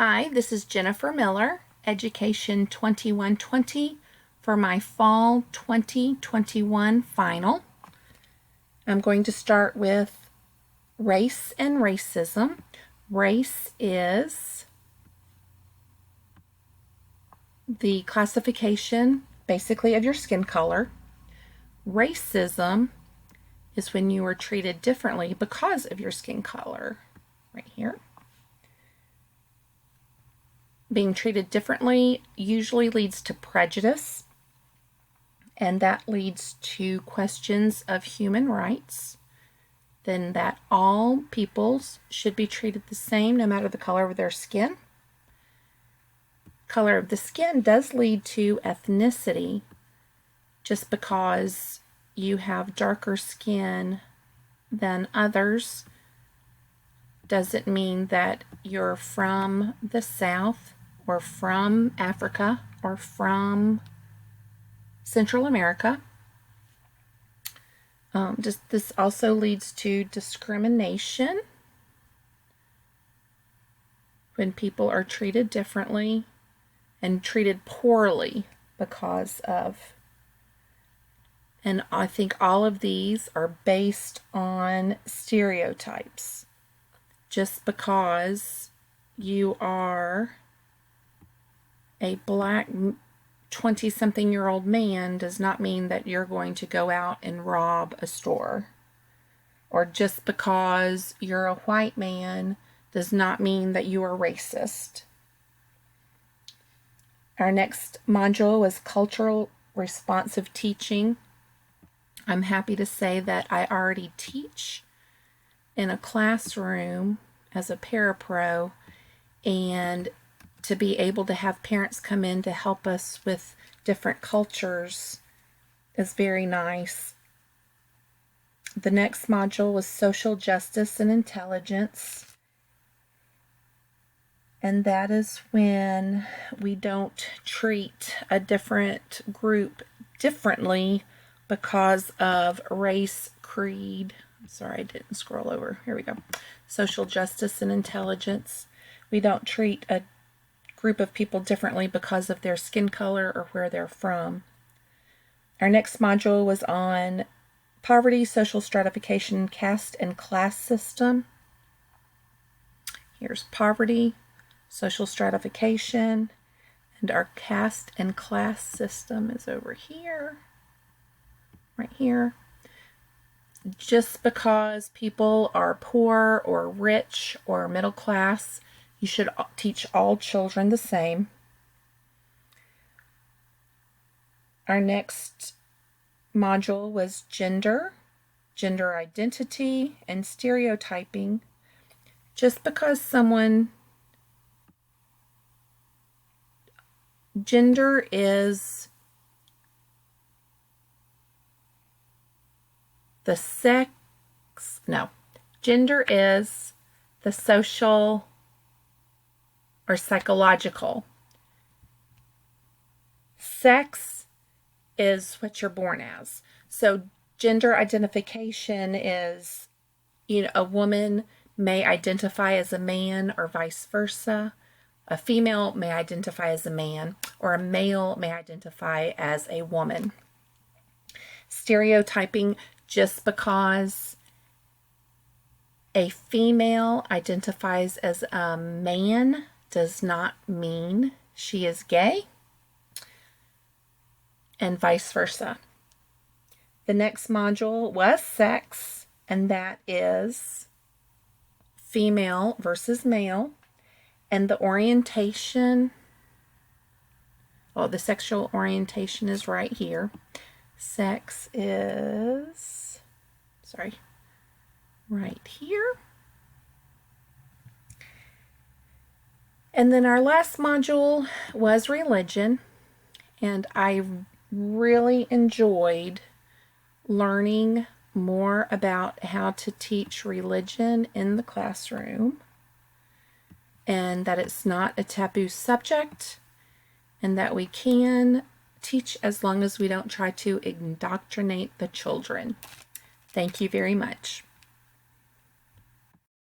Hi, this is Jennifer Miller, Education 2120 for my Fall 2021 final. I'm going to start with race and racism. Race is the classification basically of your skin color. Racism is when you are treated differently because of your skin color, right here. Being treated differently usually leads to prejudice, and that leads to questions of human rights. Then that all peoples should be treated the same no matter the color of their skin. Color of the skin does lead to ethnicity. Just because you have darker skin than others doesn't mean that you're from the South or from Africa or from Central America. This also leads to discrimination when people are treated differently and treated poorly because of. And I think all of these are based on stereotypes. Just because you are a black 20-something-year-old man does not mean that you're going to go out and rob a store. Or just because you're a white man does not mean that you are racist. Our next module was cultural responsive teaching. I'm happy to say that I already teach in a classroom as a parapro, and to be able to have parents come in to help us with different cultures is very nice. The next module was social justice and intelligence, and that is when we don't treat a different group differently because of race, creed. Sorry, I didn't scroll over. Here we go. Social justice and intelligence. We don't treat a group of people differently because of their skin color or where they're from. Our next module was on poverty, social stratification, caste, and class system. Here's poverty, social stratification, and our caste and class system is over here, right here. Just because people are poor or rich or middle class, you should teach all children the same. Our next module was gender identity, and stereotyping. Just because gender is gender is the social or psychological. Sex is what you're born as. So gender identification is, a woman may identify as a man or vice versa. A female may identify as a man, or a male may identify as a woman. Stereotyping, just because a female identifies as a man does not mean she is gay, and vice versa. The next module was sex, and that is female versus male, and the orientation, the sexual orientation is right here. Sex is, right here. And then our last module was religion, and I really enjoyed learning more about how to teach religion in the classroom, and that it's not a taboo subject, and that we can teach as long as we don't try to indoctrinate the children. Thank you very much.